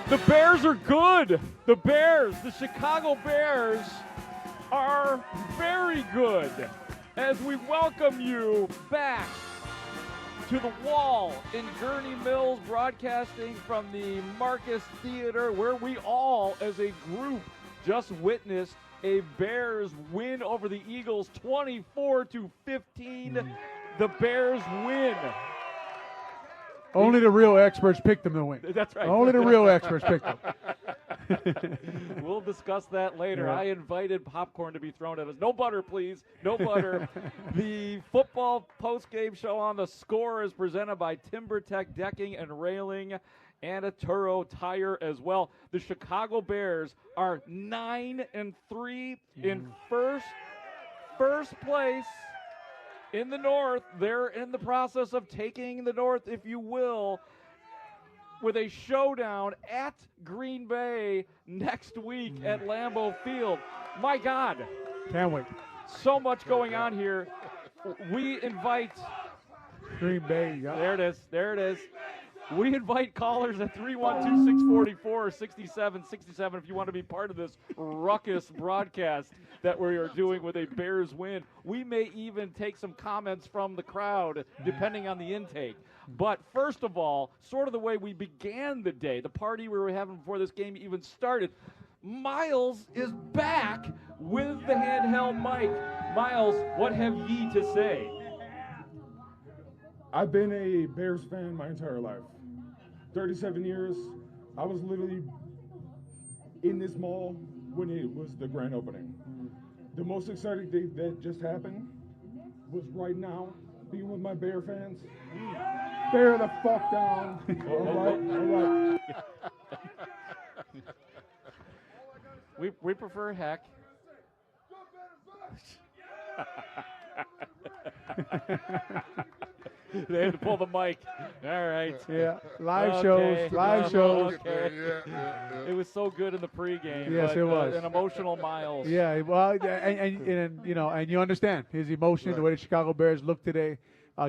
The Bears are good. The Bears, the Chicago Bears, are very good. As we welcome you back to the Wall in Gurney Mills, broadcasting from the Marcus Theater, where we all, as a group, just witnessed a Bears win over the Eagles, 24-15. The Bears win. Only the real experts picked them to win. That's right. Only the real experts picked them. We'll discuss that later. Yeah. I invited popcorn to be thrown at us. No butter, please. No butter. The football post-game show on The Score is presented by TimberTech Decking and Railing and a Turo Tire as well. The Chicago Bears are 9-3 in first place in the North. They're in the process of taking the North, if you will, with a showdown at Green Bay next week at Lambeau Field. My God. Can't wait. So much going on here. We invite... Green Bay. Yeah. There it is. We invite callers at 312-644-6767 if you want to be part of this ruckus broadcast that we are doing with a Bears win. We may even take some comments from the crowd, depending on the intake. But first of all, sort of the way we began the day, the party we were having before this game even started, Miles is back with the handheld mic. Miles, what have ye to say? I've been a Bears fan my entire life. 37 years. I was literally in this mall when it was the grand opening. The most exciting thing that just happened was right now, being with my Bear fans. Bear the fuck down. All right. We prefer heck. They had to pull the mic. All right. Yeah. Live shows. Okay. It was so good in the pregame. Yes, it was. An emotional Miles. Yeah. Well, and you know, and you understand his emotion, the way the Chicago Bears look today,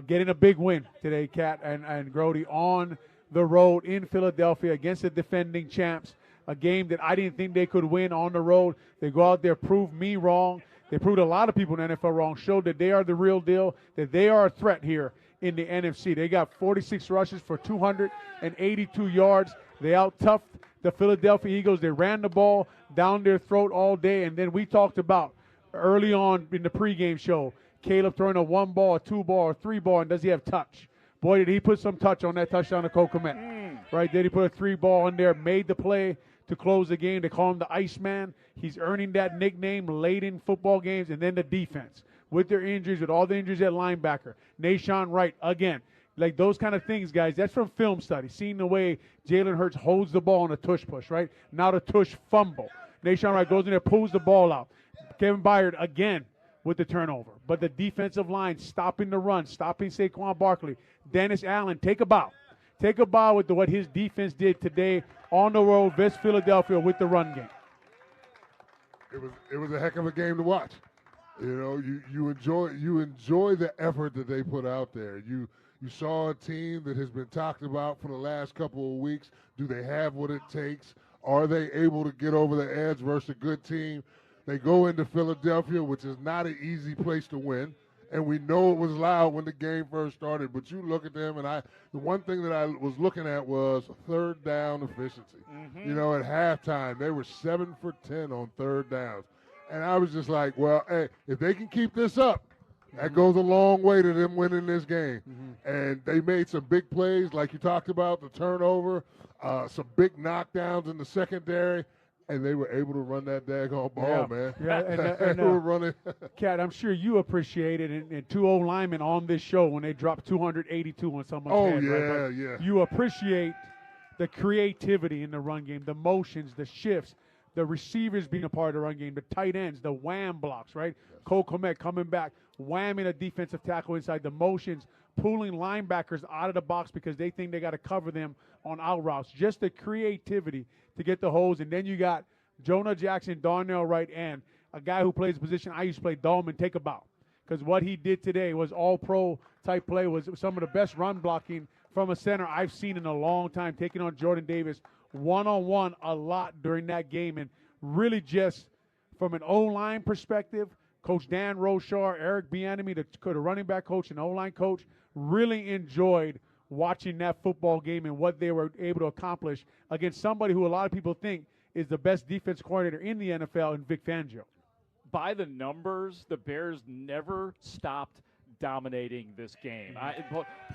getting a big win today, Cat and Grote on the road in Philadelphia against the defending champs. A game that I didn't think they could win on the road. They go out there, prove me wrong. They proved a lot of people in the NFL wrong. Showed that they are the real deal. That they are a threat here in the NFC. They got 46 rushes for 282 yards. They out-toughed the Philadelphia Eagles. They ran the ball down their throat all day. And then we talked about early on in the pregame show, Caleb throwing a 1-ball, a 2-ball, a 3-ball, and does he have touch? Boy, did he put some touch on that touchdown to Cole Kmet. Right, then he put a 3-ball in there, made the play to close the game. They call him the Iceman. He's earning that nickname late in football games. And then the defense. With their injuries, with all the injuries at linebacker. Nahshon Wright, again. Like those kind of things, guys, that's from film study. Seeing the way Jalen Hurts holds the ball on a tush push, right? Now the tush fumble. Nahshon Wright goes in there, pulls the ball out. Kevin Byard, again, with the turnover. But the defensive line stopping the run, stopping Saquon Barkley. Dennis Allen, take a bow. Take a bow with what his defense did today on the road, West Philadelphia, with the run game. It was a heck of a game to watch. You know, you enjoy the effort that they put out there. You saw a team that has been talked about for the last couple of weeks. Do they have what it takes? Are they able to get over the edge versus a good team? They go into Philadelphia, which is not an easy place to win, and we know it was loud when the game first started. But you look at them, and the one thing that I was looking at was third down efficiency. You know, at halftime, they were 7 for 10 on third downs. And I was just like, well, hey, if they can keep this up, that goes a long way to them winning this game. And they made some big plays, like you talked about, the turnover, some big knockdowns in the secondary, and they were able to run that daggone ball, man. Yeah, and they were running. Kat, I'm sure you appreciate it, and two old linemen on this show when they dropped 282 on someone's head. Right? Yeah. You appreciate the creativity in the run game, the motions, the shifts, the receivers being a part of the run game, the tight ends, the wham blocks, right? Yes. Cole Kmet coming back, whamming a defensive tackle inside, the motions, pulling linebackers out of the box because they think they got to cover them on out routes. Just the creativity to get the holes. And then you got Jonah Jackson, Darnell Wright, and a guy who plays a position I used to play, Dahlman, take a bow. Because what he did today was all-pro type play, was some of the best run blocking from a center I've seen in a long time, taking on Jordan Davis one-on-one a lot during that game. And really just from an O-line perspective, Coach Dan Rochar, Eric Bieniemy, the running back coach and O-line coach, really enjoyed watching that football game and what they were able to accomplish against somebody who a lot of people think is the best defense coordinator in the NFL in Vic Fangio. By the numbers, the Bears never stopped dominating this game.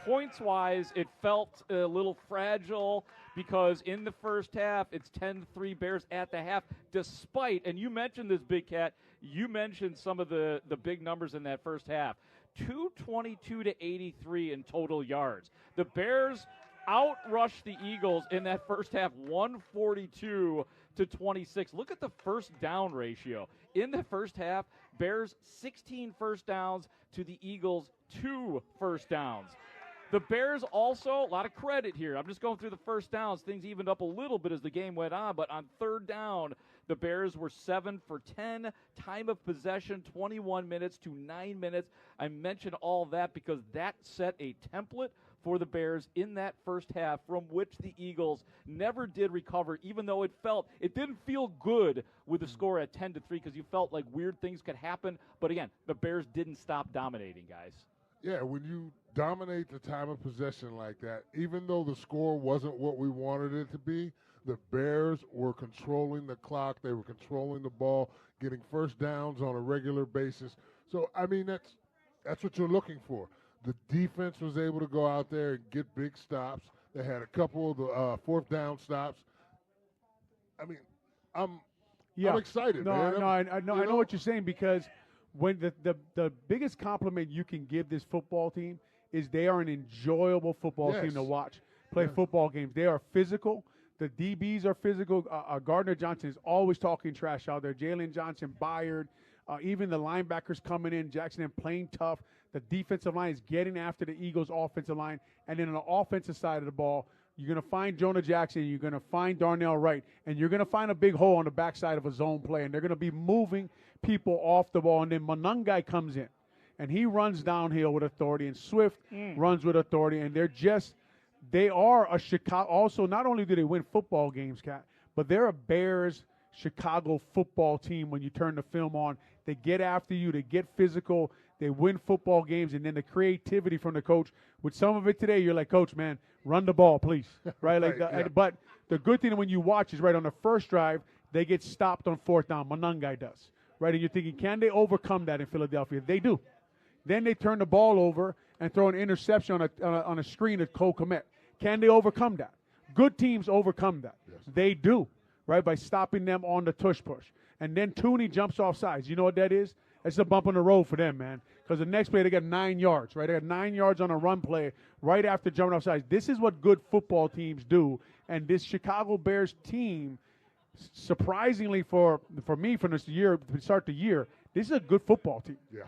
Points-wise, it felt a little fragile because in the first half, it's 10-3 Bears at the half, despite, and you mentioned this, Big Cat, you mentioned some of the big numbers in that first half. 222 to 83 in total yards. The Bears outrushed the Eagles in that first half, 142 to 26. Look at the first down ratio. In the first half, Bears 16 first downs to the Eagles 2 first downs. The Bears also, a lot of credit here. I'm just going through the first downs. Things evened up a little bit as the game went on, but on third down, the Bears were 7 for 10. Time of possession, 21 minutes to 9 minutes. I mentioned all that because that set a template for the Bears in that first half from which the Eagles never did recover, even though it didn't feel good with the score at 10-3 because you felt like weird things could happen. But again, the Bears didn't stop dominating, guys. Yeah, when you dominate the time of possession like that, even though the score wasn't what we wanted it to be, the Bears were controlling the clock. They were controlling the ball, getting first downs on a regular basis. So, I mean, that's what you're looking for. The defense was able to go out there and get big stops. They had a couple of the fourth down stops. I mean, I'm excited, man. I know what you're saying because when the biggest compliment you can give this football team is they are an enjoyable football team to watch play football games. They are physical. The DBs are physical. Gardner Johnson is always talking trash out there. Jalen Johnson, Byard, even the linebackers coming in, Jackson and playing tough. The defensive line is getting after the Eagles' offensive line. And then on the offensive side of the ball, you're going to find Jonah Jackson, you're going to find Darnell Wright, and you're going to find a big hole on the backside of a zone play. And they're going to be moving people off the ball. And then Monangai comes in, and he runs downhill with authority, and Swift runs with authority. And they are a Chicago. Also, not only do they win football games, Kat, but they're a Bears Chicago football team when you turn the film on. They get after you. They get physical. They win football games. And then the creativity from the coach. With some of it today, you're like, Coach, man, run the ball, please. Right? But the good thing when you watch is right on the first drive, they get stopped on fourth down. Monangai does. Right? And you're thinking, can they overcome that in Philadelphia? They do. Then they turn the ball over and throw an interception on a screen at Cole Kmet. Can they overcome that? Good teams overcome that. Yes. They do, right, by stopping them on the tush push. And then Tooney jumps off sides. You know what that is? That's a bump on the road for them, man. Because the next play, they got 9 yards, right? They got 9 yards on a run play right after jumping off sides. This is what good football teams do. And this Chicago Bears team, surprisingly for me from this year, to start the year, this is a good football team. Yeah.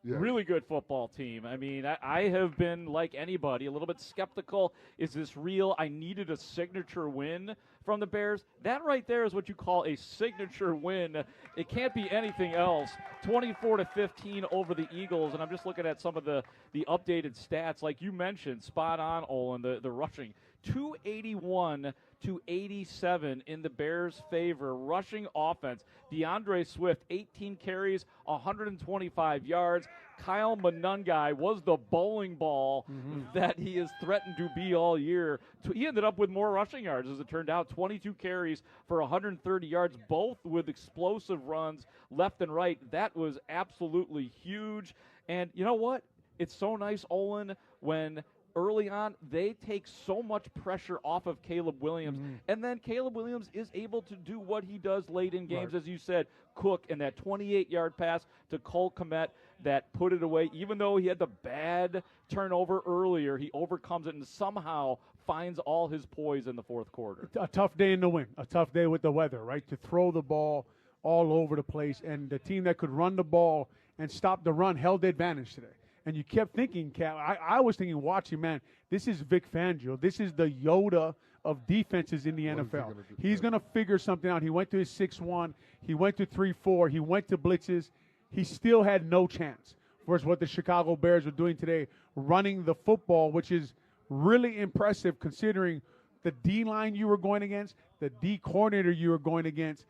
Really good football team. I mean, I have been, like anybody, a little bit skeptical. Is this real? I needed a signature win from the Bears. That right there is what you call a signature win. It can't be anything else. 24-15 over the Eagles, and I'm just looking at some of the updated stats. Like you mentioned, spot on, Olin, the rushing. 281 to 87 in the Bears' favor. Rushing offense. DeAndre Swift, 18 carries, 125 yards. Kyle Monangai was the bowling ball that he has threatened to be all year. He ended up with more rushing yards, as it turned out. 22 carries for 130 yards, both with explosive runs left and right. That was absolutely huge. And you know what? It's so nice, Olin, when early on, they take so much pressure off of Caleb Williams, and then Caleb Williams is able to do what he does late in games, as you said, Cook, and that 28-yard pass to Cole Kmet that put it away. Even though he had the bad turnover earlier, he overcomes it and somehow finds all his poise in the fourth quarter. A tough day in the wind, a tough day with the weather, right, to throw the ball all over the place, and the team that could run the ball and stop the run held the advantage today. And you kept thinking, Cal, I was thinking, watching, man, this is Vic Fangio. This is the Yoda of defenses in the NFL. He's going to figure something out. He went to his 6-1. He went to 3-4. He went to blitzes. He still had no chance versus what the Chicago Bears were doing today, running the football, which is really impressive considering the D-line you were going against, the D coordinator you were going against.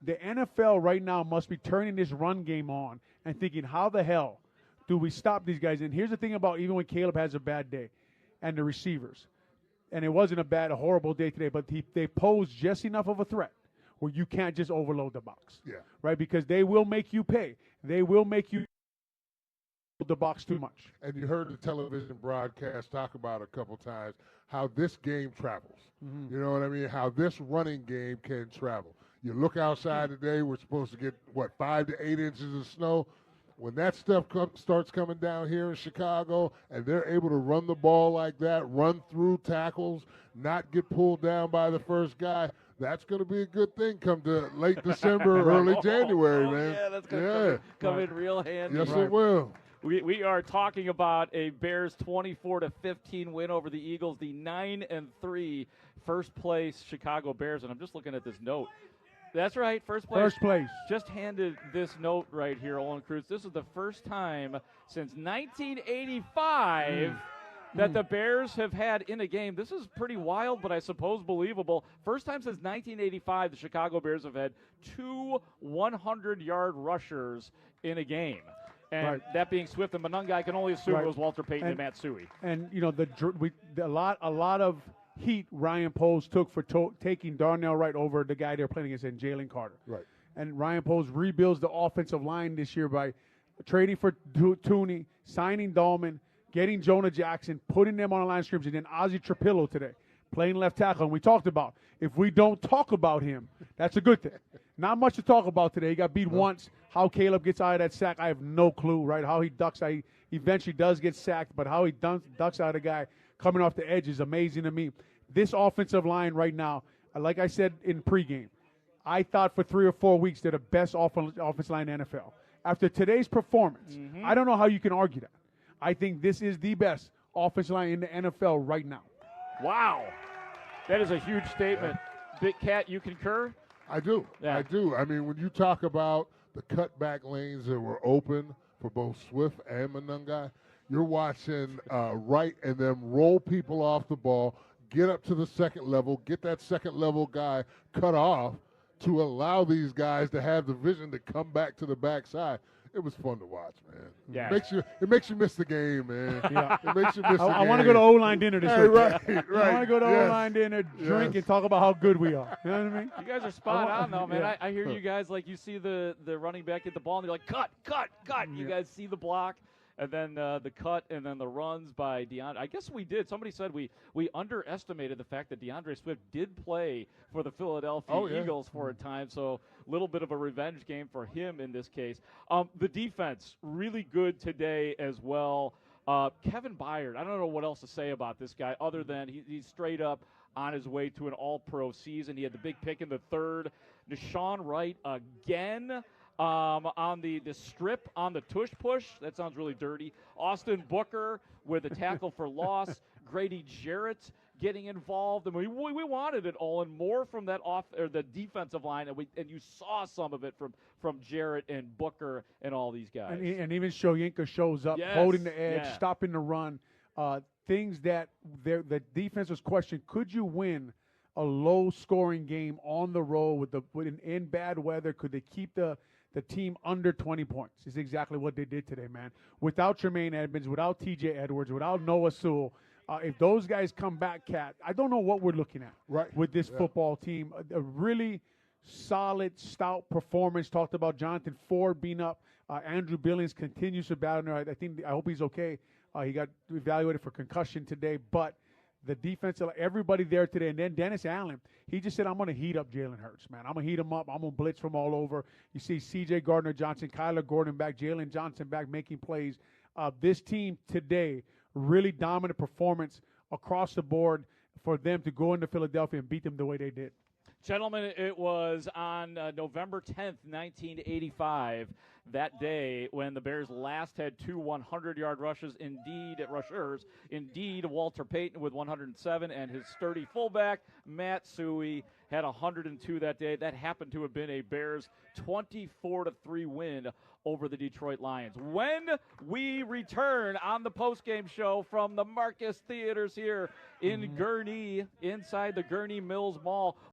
The NFL right now must be turning this run game on and thinking, how the hell do we stop these guys? And here's the thing about even when Caleb has a bad day and the receivers, and it wasn't a horrible day today, but they pose just enough of a threat where you can't just overload the box. Yeah. Right? Because they will make you pay. They will make you the box too much. And you heard the television broadcast talk about a couple times how this game travels. Mm-hmm. You know what I mean? How this running game can travel. You look outside today, we're supposed to get, 5 to 8 inches of snow. When that stuff starts coming down here in Chicago and they're able to run the ball like that, run through tackles, not get pulled down by the first guy, that's going to be a good thing come to late December, early January, man. Yeah, that's going to come in real handy. Yes, it will. We are talking about a Bears 24-15 win over the Eagles, the 9-3 first place Chicago Bears. And I'm just looking at this note. That's right, first place. First place. Just handed this note right here, Olin Kreutz. This is the first time since 1985 that the Bears have had in a game. This is pretty wild, but I suppose believable. First time since 1985 the Chicago Bears have had 2 100-yard rushers in a game. And that being Swift and Monunga, I can only assume it was Walter Payton and Matsui. And, you know, a lot of heat Ryan Poles took for taking Darnell Wright over the guy they're playing against in Jalen Carter. Right. And Ryan Poles rebuilds the offensive line this year by trading for Tooney, signing Dahlman, getting Jonah Jackson, putting them on the line of scrimmage, and then Ozzie Trapillo today, playing left tackle. And we talked about, if we don't talk about him, that's a good thing. Not much to talk about today. He got beat once. How Caleb gets out of that sack, I have no clue, right? How he ducks. He eventually does get sacked, but how he ducks out of a guy coming off the edge is amazing to me. This offensive line right now, like I said in pregame, I thought for 3 or 4 weeks they're the best offensive line in the NFL. After today's performance, I don't know how you can argue that. I think this is the best offensive line in the NFL right now. Wow. That is a huge statement. Big Cat, you concur? I do. Yeah. I do. I mean, when you talk about the cutback lanes that were open for both Swift and Monunga, you're watching Wright and them roll people off the ball, get up to the second level, get that second level guy cut off to allow these guys to have the vision to come back to the backside. It was fun to watch, man. Yeah. It makes you miss the game, man. Yeah. It makes you miss the game. I want to go to O-line dinner this week. Right. I want to go to O-line dinner, drink, and talk about how good we are. You know what I mean? You guys are spot on, though, man. Yeah. I hear you guys, like, you see the running back get the ball, and they're like, cut. You guys see the block, and then the cut, and then the runs by DeAndre. I guess we did. Somebody said we underestimated the fact that DeAndre Swift did play for the Philadelphia Eagles for a time, so a little bit of a revenge game for him in this case. The defense, really good today as well. Kevin Byard, I don't know what else to say about this guy other than he's straight up on his way to an all-pro season. He had the big pick in the third. Deshaun Wright again. On the strip, on the tush push. That sounds really dirty. Austin Booker with a tackle for loss. Grady Jarrett getting involved. I mean, we wanted it all and more from that the defensive line, and you saw some of it from Jarrett and Booker and all these guys. And even Shoyinka shows up, holding the edge, stopping the run. Things that the defense was questioned. Could you win a low-scoring game on the road in bad weather? Could they keep the team under 20 points? Is exactly what they did today, man. Without Tremaine Edmonds, without T.J. Edwards, without Noah Sewell, if those guys come back, Cat, I don't know what we're looking at with this football team. A really solid, stout performance. Talked about Jonathan Ford being up. Andrew Billings continues to battle. I hope he's okay. He got evaluated for concussion today, but the defense, everybody there today. And then Dennis Allen, he just said, I'm going to heat up Jalen Hurts, man. I'm going to heat him up. I'm going to blitz from all over. You see C.J. Gardner-Johnson, Kyler Gordon back, Jalen Johnson back making plays. This team today, really dominant performance across the board for them to go into Philadelphia and beat them the way they did. Gentlemen, it was on November 10th, 1985, that day when the Bears last had 2 100-yard rushers. Indeed, Walter Payton with 107, and his sturdy fullback, Matt Suhey, had 102 that day. That happened to have been a Bears 24-3 win over the Detroit Lions. When we return on the postgame show from the Marcus Theaters here in Gurnee, inside the Gurnee Mills Mall,